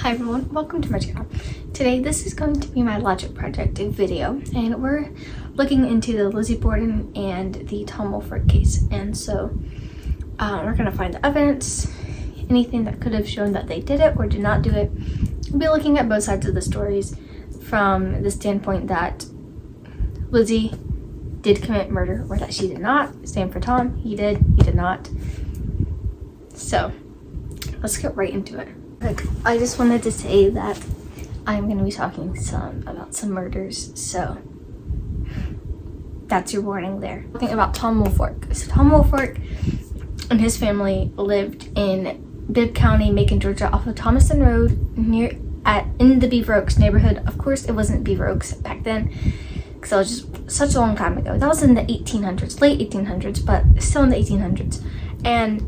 Hi everyone, welcome to my channel. Today this is going to be my logic project video, and we're looking into the Lizzie Borden and the Tom Woolfolk case. And so we're going to find the evidence, anything that could have shown that they did it or did not do it. We'll be looking at both sides of the stories from the standpoint that Lizzie did commit murder or that she did not. Same for Tom, he did not. So let's get right into it. I just wanted to say that I'm going to be talking about some murders, so that's your warning there. Talking about Tom Woolfolk. So Tom Woolfolk and his family lived in Bibb County, Macon, Georgia, off of Thomaston Road, in the Beaver Oaks neighborhood. Of course, it wasn't Beaver Oaks back then, because it was just such a long time ago. That was in the 1800s, late 1800s, but still in the 1800s. And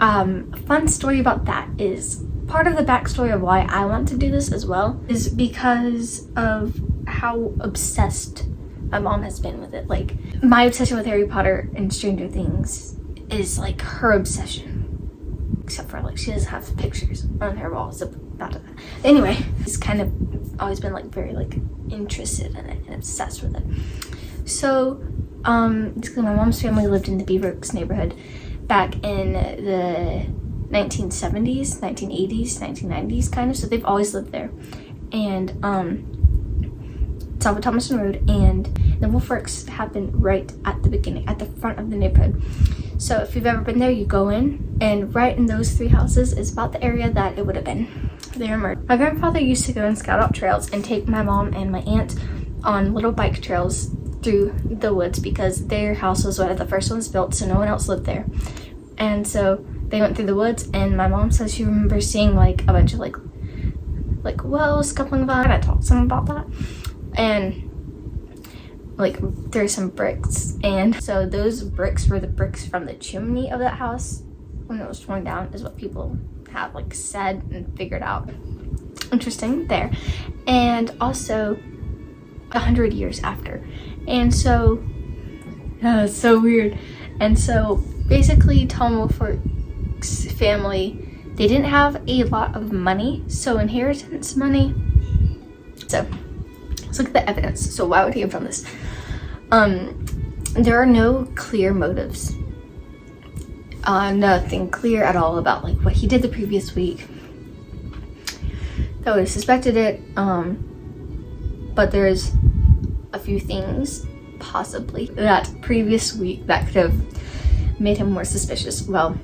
a fun story about that is, part of the backstory of why I want to do this as well is because of how obsessed my mom has been with it. Like, my obsession with Harry Potter and Stranger Things is like her obsession, except for like she doesn't have pictures on her walls about it. Anyway, she's kind of always been like very like interested in it and obsessed with it. So basically my mom's family lived in the Beaver Oaks neighborhood back in the 1970s, 1980s, 1990s kind of, so they've always lived there. And it's off of Thomaston Road, and the Woolfolks happened right at the beginning, at the front of the neighborhood. So if you've ever been there, you go in, and right in those three houses is about the area that it would have been. They were murdered. My grandfather used to go and scout out trails and take my mom and my aunt on little bike trails through the woods, because their house was one of the first ones built, so no one else lived there. And so they went through the woods, and my mom says she remembers seeing like a bunch of like wells coupling by. I talked to someone about that, and like there's some bricks, and so those bricks were the bricks from the chimney of that house when it was torn down, is what people have like said and figured out. Interesting there. And also 100 years after, and so it's so weird. And so basically Tom Woolfolk's family, they didn't have a lot of money, so inheritance money. So let's look at the evidence. So why would he have done this? There are no clear motives, nothing clear at all about like what he did the previous week that would have suspected it, but there's a few things possibly that previous week that could have made him more suspicious. Well,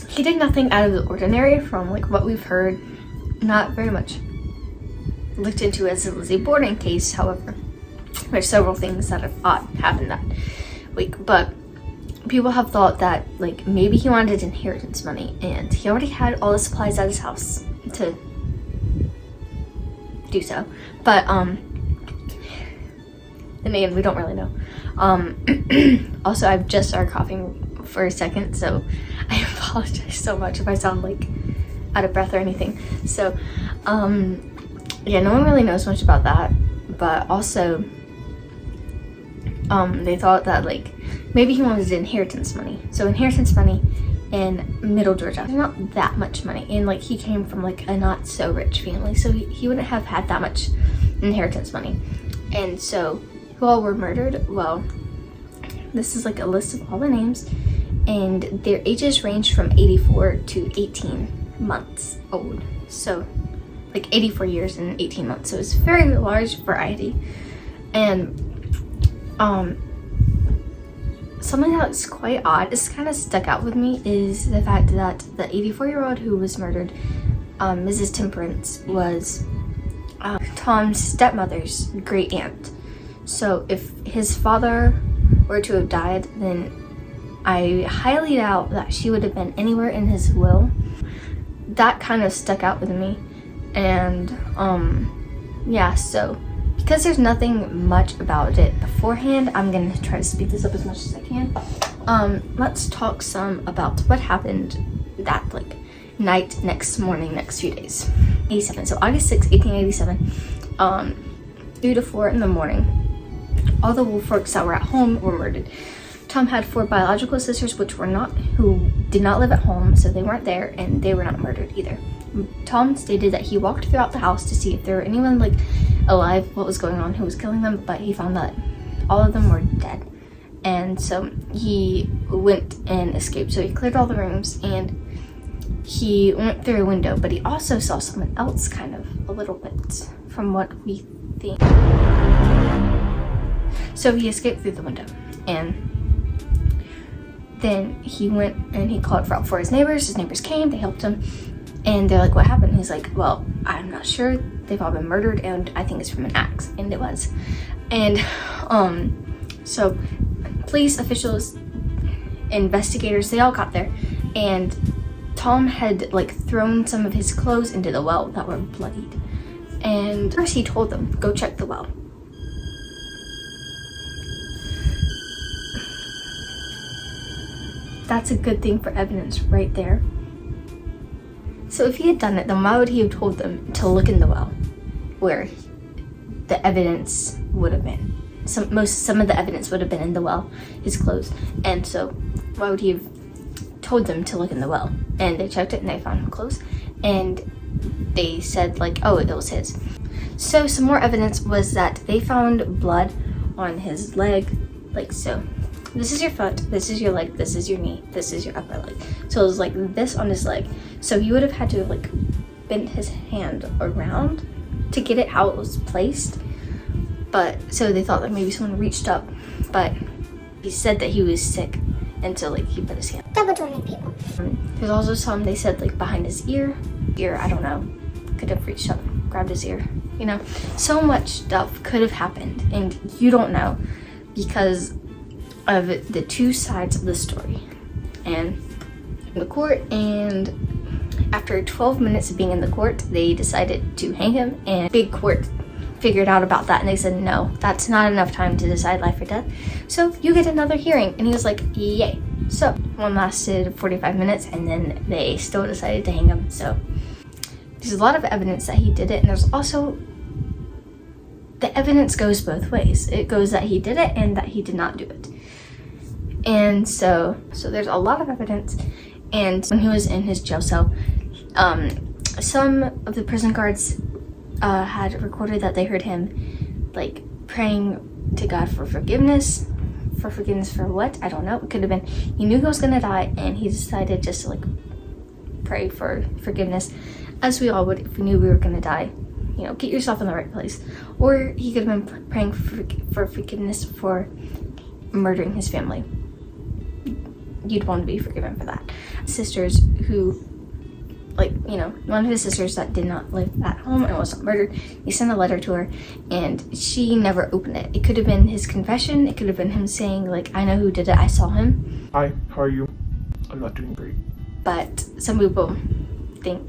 he did nothing out of the ordinary from like what we've heard, not very much looked into as the Lizzie Borden case. However, there's several things that have happened that week, but people have thought that like maybe he wanted inheritance money, and he already had all the supplies at his house to do so. But in the end, we don't really know. Also, I've just started coughing for a second, so I apologize so much if I sound like out of breath or anything. So yeah, no one really knows much about that, but also they thought that like maybe he wanted inheritance money. So inheritance money in Middle Georgia, there's not that much money, and like he came from like a not so rich family, so he wouldn't have had that much inheritance money. And so who all were murdered? Well, this is like a list of all the names, and their ages range from 84 to 18 months old. So like 84 years and 18 months. So it's a very large variety. And something that's quite odd, this kind of stuck out with me, is the fact that the 84-year-old who was murdered, Mrs. Temperance, was Tom's stepmother's great aunt. So if his father were to have died, then I highly doubt that she would have been anywhere in his will. That kind of stuck out with me. And yeah, so because there's nothing much about it beforehand, I'm gonna try to speed this up as much as I can. Let's talk some about what happened that like night, next morning, next few days. 87. So August 6, 1887, 3 to 4 in the morning, all the Woolfolks that were at home were murdered. Tom had 4 biological sisters who did not live at home, so they weren't there, and they were not murdered either. Tom stated that he walked throughout the house to see if there were anyone like alive, what was going on, who was killing them, but he found that all of them were dead. And so he went and escaped. So he cleared all the rooms and he went through a window, but he also saw someone else kind of a little bit from what we think. So he escaped through the window, and then he went and he called for his neighbors. His neighbors came, they helped him, and they're like, what happened? He's like, well, I'm not sure. They've all been murdered, and I think it's from an axe. And it was. And so police officials, investigators, they all got there, and Tom had like thrown some of his clothes into the well that were bloodied. And first he told them, go check the well. That's a good thing for evidence right there. So if he had done it, then why would he have told them to look in the well where the evidence would have been? Some of the evidence would have been in the well, his clothes. And so why would he have told them to look in the well? And they checked it and they found clothes, and they said like, oh, it was his. So some more evidence was that they found blood on his leg, like so. This is your foot, this is your leg, this is your knee, this is your upper leg. So it was like this on his leg. So he would have had to have like bent his hand around to get it how it was placed. But so they thought that maybe someone reached up, but he said that he was sick, and so like he put his hand. Double jointed people. There's also some, they said like behind his ear, I don't know, could have reached up, grabbed his ear, you know. So much stuff could have happened, and you don't know because of the two sides of the story. And the court, and after 12 minutes of being in the court, they decided to hang him, and big court figured out about that, and they said, no, that's not enough time to decide life or death, so you get another hearing. And he was like, yay. So one lasted 45 minutes, and then they still decided to hang him. So there's a lot of evidence that he did it, and there's also the evidence goes both ways. It goes that he did it and that he did not do it. And so there's a lot of evidence. And when he was in his jail cell, some of the prison guards had recorded that they heard him like praying to God for forgiveness. For forgiveness for what? I don't know. It could have been he knew he was gonna die, and he decided just to like pray for forgiveness, as we all would if we knew we were gonna die. You know, get yourself in the right place. Or he could have been praying for forgiveness for murdering his family. You'd want to be forgiven for that. Sisters who, like, you know, one of his sisters that did not live at home and was murdered, he sent a letter to her, and she never opened it. It could have been his confession. It could have been him saying, like, I know who did it. I saw him. Hi, how are you? I'm not doing great. But some people think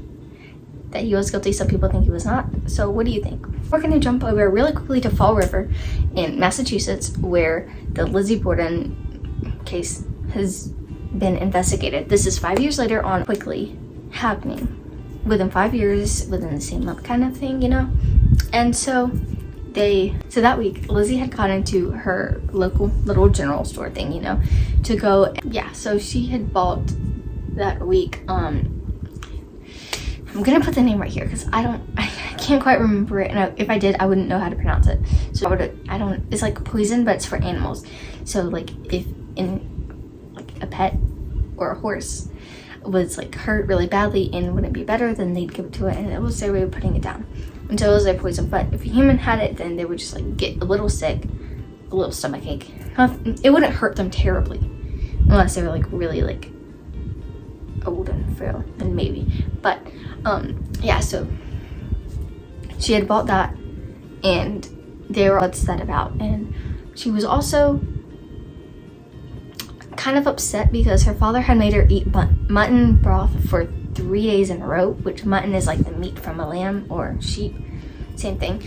that he was guilty. Some people think he was not. So what do you think? We're going to jump over really quickly to Fall River in Massachusetts, where the Lizzie Borden case has been investigated. This is 5 years later on, quickly happening within 5 years, within the same month kind of thing, you know. And so that week Lizzie had gone into her local little general store thing, you know, to go. Yeah, so she had bought that week I'm gonna put the name right here because I can't quite remember it, and if I did, I wouldn't know how to pronounce it. So it's like poison, but it's for animals. So like if a pet or a horse was like hurt really badly and wouldn't be better, then they'd give it to it, and it was their way of putting it down. And so it was their poison. But if a human had it, then they would just like get a little sick, a little stomachache. It wouldn't hurt them terribly unless they were like really like old and frail, then maybe. But yeah, so she had bought that, and they were upset about, and she was also kind of upset because her father had made her eat mutton broth for 3 days in a row, which mutton is like the meat from a lamb or sheep, same thing.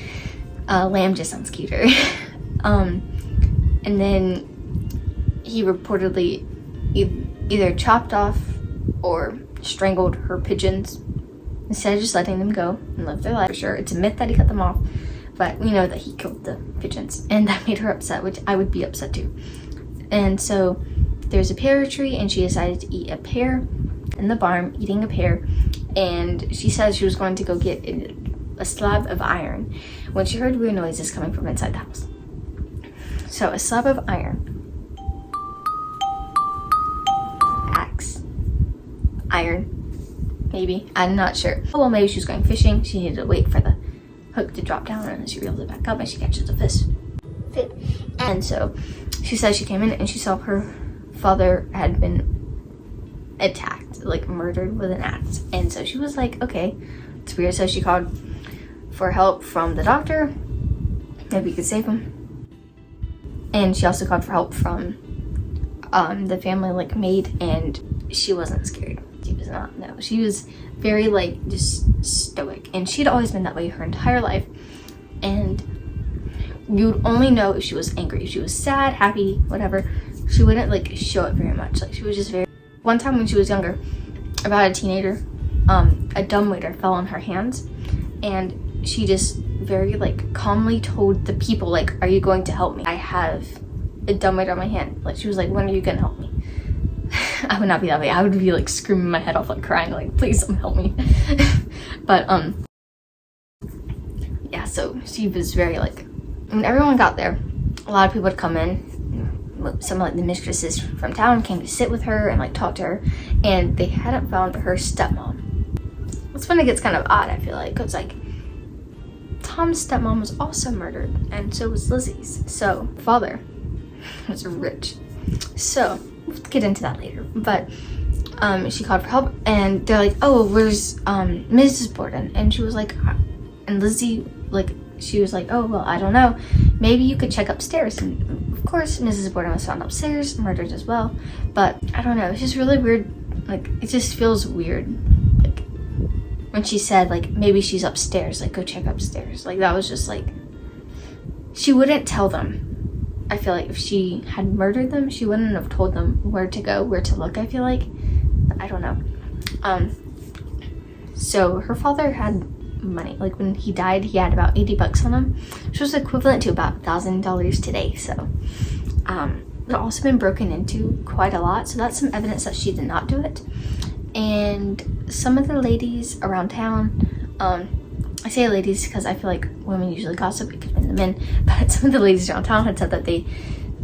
Lamb just sounds cuter. And then he reportedly either chopped off or strangled her pigeons instead of just letting them go and live their life. For sure, it's a myth that he cut them off, but we know that he killed the pigeons, and that made her upset, which I would be upset too. And so there's a pear tree, and she decided to eat a pear in the barn, eating a pear, and she said she was going to go get a slab of iron when she heard weird noises coming from inside the house. So a slab of axe, iron, maybe, I'm not sure. Oh, well, maybe she was going fishing. She needed to wait for the hook to drop down, and then she reeled it back up and she catches the fish. And so she said she came in and she saw her father had been attacked, like murdered with an axe. And so she was like, okay, it's weird. So she called for help from the doctor, maybe he could save him. And she also called for help from the family like maid, and she wasn't scared. She was not. No, she was very like just stoic, and she'd always been that way her entire life. And you'd only know if she was angry. If she was sad, happy, whatever, she wouldn't like show it very much. Like she was just very. One time when she was younger, about a teenager, a dumbwaiter fell on her hands, and she just very like calmly told the people like, "Are you going to help me? I have a dumbwaiter on my hand." Like she was like, "When are you gonna help me?" I would not be that way. I would be like screaming my head off, like crying, like, "Please don't help me." But yeah. So she was very like, when everyone got there, a lot of people would come in. Some like the mistresses from town came to sit with her and like talk to her, and they hadn't found her stepmom. That's when it gets kind of odd, I feel like, because like Tom's stepmom was also murdered, and so was Lizzie's. So father was rich. So we'll get into that later. But she called for help, and they're like, "Oh, where's Mrs. Borden?" And she was like, and Lizzie like, she was like, "Oh, well, I don't know. Maybe you could check upstairs." And of course, Mrs. Borden was found upstairs, murdered as well. But I don't know. It's just really weird. Like, it just feels weird. Like, when she said, like, maybe she's upstairs, like, go check upstairs. Like, that was just like, she wouldn't tell them. I feel like if she had murdered them, she wouldn't have told them where to go, where to look, I feel like. But I don't know. So her father had money. Like when he died, he had about 80 bucks on him, which was equivalent to about $1,000 today. So it also been broken into quite a lot, so that's some evidence that she did not do it. And some of the ladies around town, I say ladies because I feel like women usually gossip, it could have been the men, but some of the ladies around town had said that they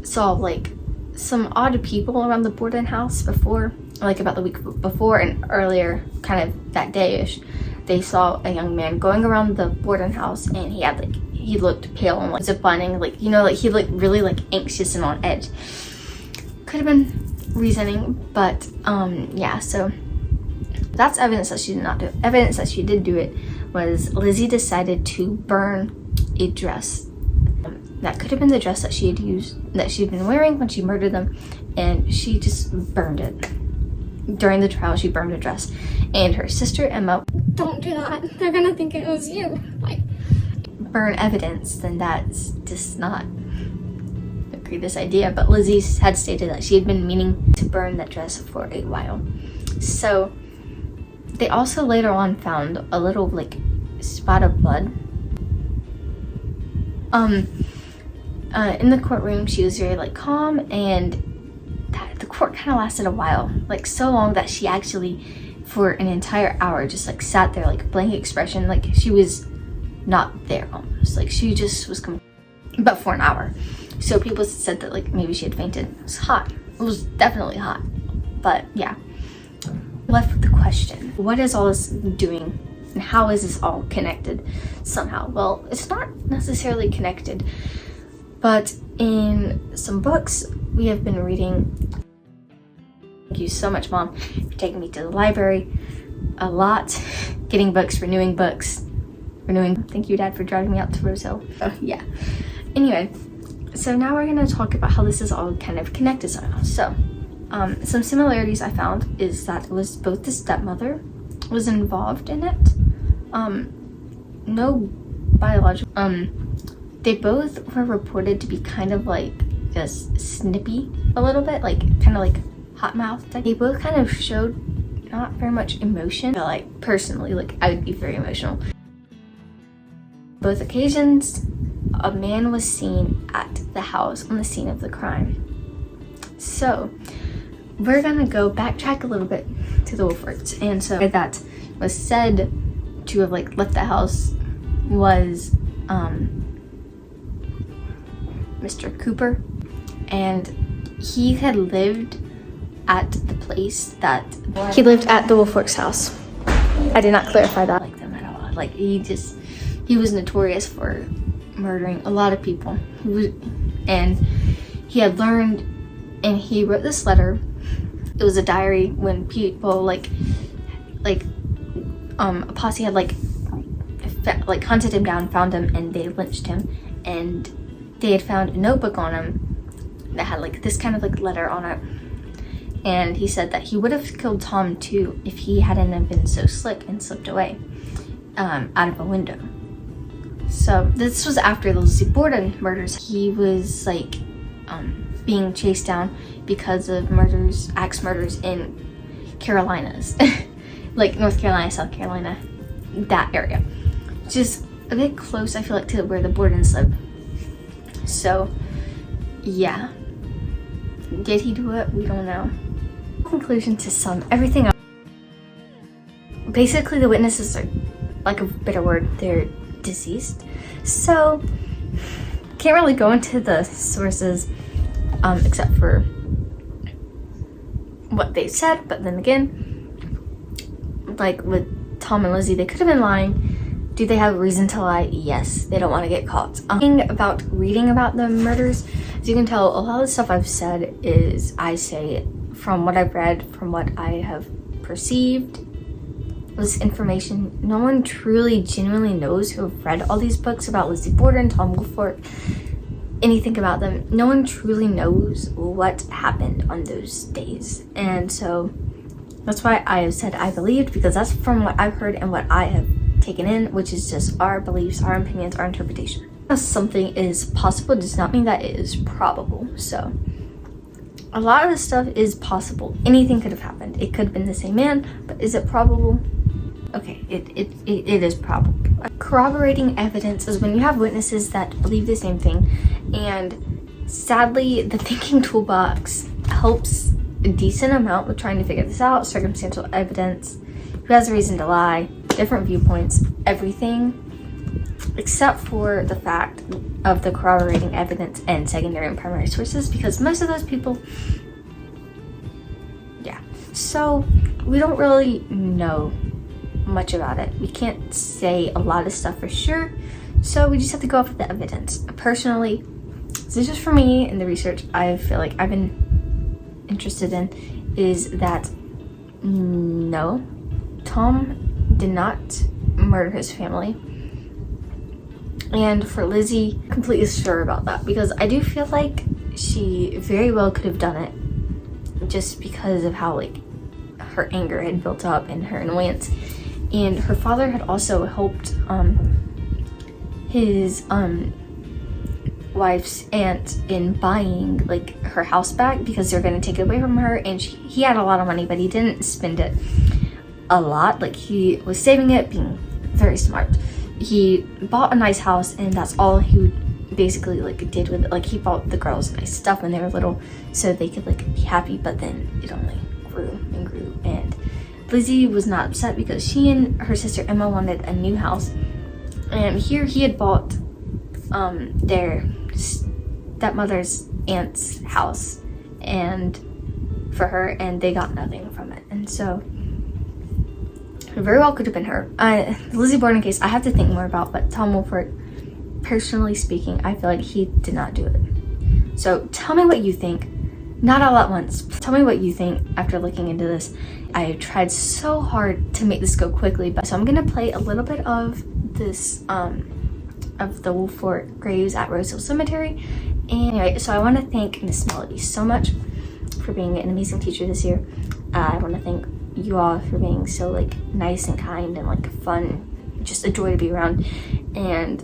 saw like some odd people around the Borden house before, like about the week before and earlier, kind of that day-ish. They saw a young man going around the Borden house, and he had like, he looked pale and like ziplining, like, you know, like he looked really like anxious and on edge. Could have been reasoning, but yeah, so that's evidence that she did not do it. Evidence that she did do it was Lizzie decided to burn a dress. That could have been the dress that she had used, that she'd been wearing when she murdered them, and she just burned it. During the trial, she burned a dress, and her sister Emma, "Don't do that. They're gonna think it was you." Like, burn evidence, then that's just not the greatest idea. But Lizzie had stated that she had been meaning to burn that dress for a while. So they also later on found a little like spot of blood. In the courtroom, she was very like calm, and the court kind of lasted a while, like so long that she actually for an entire hour just like sat there like blank expression, like she was not there almost, like she just was but for an hour. So people said that like maybe she had fainted. It was hot. It was definitely hot. But yeah, left with the question, what is all this doing and how is this all connected somehow? Well, it's not necessarily connected, but in some books we have been reading. Thank you so much, Mom, for taking me to the library a lot, getting books, renewing. Thank you, Dad, for driving me out to Rose Hill. Yeah. Anyway, so now we're gonna talk about how this is all kind of connected somehow. So, some similarities I found is that it was both the stepmother was involved in it. No biological. They both were reported to be kind of like just snippy a little bit, like kind of like hot mouth. They both kind of showed not very much emotion. But like personally, like I would be very emotional. Both occasions, a man was seen at the house on the scene of the crime. So we're gonna go backtrack a little bit to the Woolfolks. And so that was said to have like left the house was Mr. Cooper, and he had lived at the place that he lived at the Woolfolks house. I did not clarify that like them at all. Like he was notorious for murdering a lot of people. And he had learned, and he wrote this letter. It was a diary when people a posse had like hunted him down, found him, and they lynched him. And they had found a notebook on him that had like this kind of like letter on it. And he said that he would have killed Tom too if he hadn't have been so slick and slipped away out of a window. So this was after the Lizzie Borden murders. He was like being chased down because of axe murders in Carolinas, like North Carolina, South Carolina, that area, which is a bit close, I feel like, to where the Bordens live. So yeah, did he do it? We don't know. Conclusion to sum everything up. Basically, the witnesses are, like a better word, they're deceased. So can't really go into the sources except for what they said. But then again, like with Tom and Lizzie, they could have been lying. Do they have a reason to lie? Yes, they don't want to get caught. About reading about the murders, as you can tell, a lot of the stuff I've said is I say from what I've read, from what I have perceived. This information, no one truly genuinely knows who have read all these books about Lizzie Borden, Tom Woolfolk, anything about them. No one truly knows what happened on those days. And so that's why I have said I believed, because that's from what I've heard and what I have taken in, which is just our beliefs, our opinions, our interpretation. If something is possible does not mean that it is probable. So a lot of this stuff is possible. Anything could have happened. It could have been the same man, but is it probable? Okay, it is probable. Corroborating evidence is when you have witnesses that believe the same thing, and sadly, the thinking toolbox helps a decent amount with trying to figure this out. Circumstantial evidence, who has a reason to lie, different viewpoints, everything, except for the fact of the corroborating evidence and secondary and primary sources, because most of those people, yeah. So we don't really know much about it. We can't say a lot of stuff for sure, so we just have to go off of the evidence. Personally, this is just for me and the research I feel like I've been interested in, is that no, Tom did not murder his family. And for Lizzie, completely sure about that, because I do feel like she very well could have done it, just because of how like her anger had built up and her annoyance. And her father had also helped his wife's aunt in buying like her house back, because they're going to take it away from her, and he had a lot of money, but he didn't spend it a lot. Like he was saving it, being very smart. He bought a nice house, and that's all he basically like did with it. Like he bought the girls nice stuff when they were little so they could like be happy, but then it only grew and grew. And Lizzie was not upset because she and her sister Emma wanted a new house, and here he had bought their stepmother's aunt's house and for her, and they got nothing from it. And so it very well could have been her. The Lizzie Borden case I have to think more about, but Tom Woolfolk, personally speaking, I feel like he did not do it. So tell me what you think. Not all at once. Tell me what you think after looking into this. I tried so hard to make this go quickly, but so I'm gonna play a little bit of this of the Woolfolk graves at Rose Hill Cemetery. And anyway, so I want to thank Miss Melody so much for being an amazing teacher this year. I want to thank you all for being so like nice and kind and like fun, just a joy to be around. And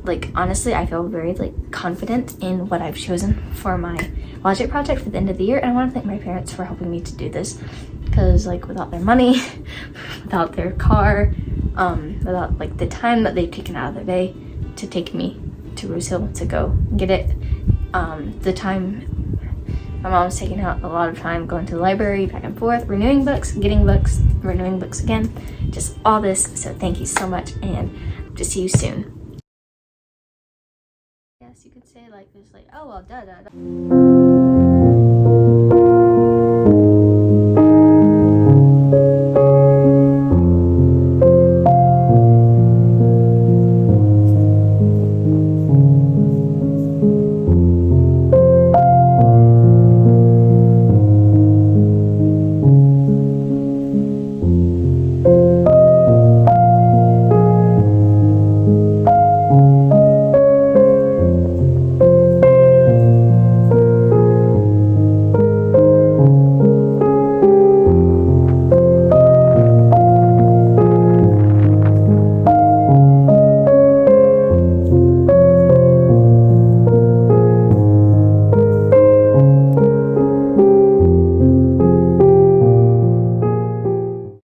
like honestly, I feel very like confident in what I've chosen for my logic project for the end of the year. And I want to thank my parents for helping me to do this, because like without their money, without their car, without like the time that they've taken out of their day to take me to Rose Hill to go get it, the time My mom's taking out a lot of time going to the library, back and forth, renewing books, getting books, renewing books again. Just all this. So thank you so much, and to see you soon. Yes, you could say like this, like, oh well, da da da.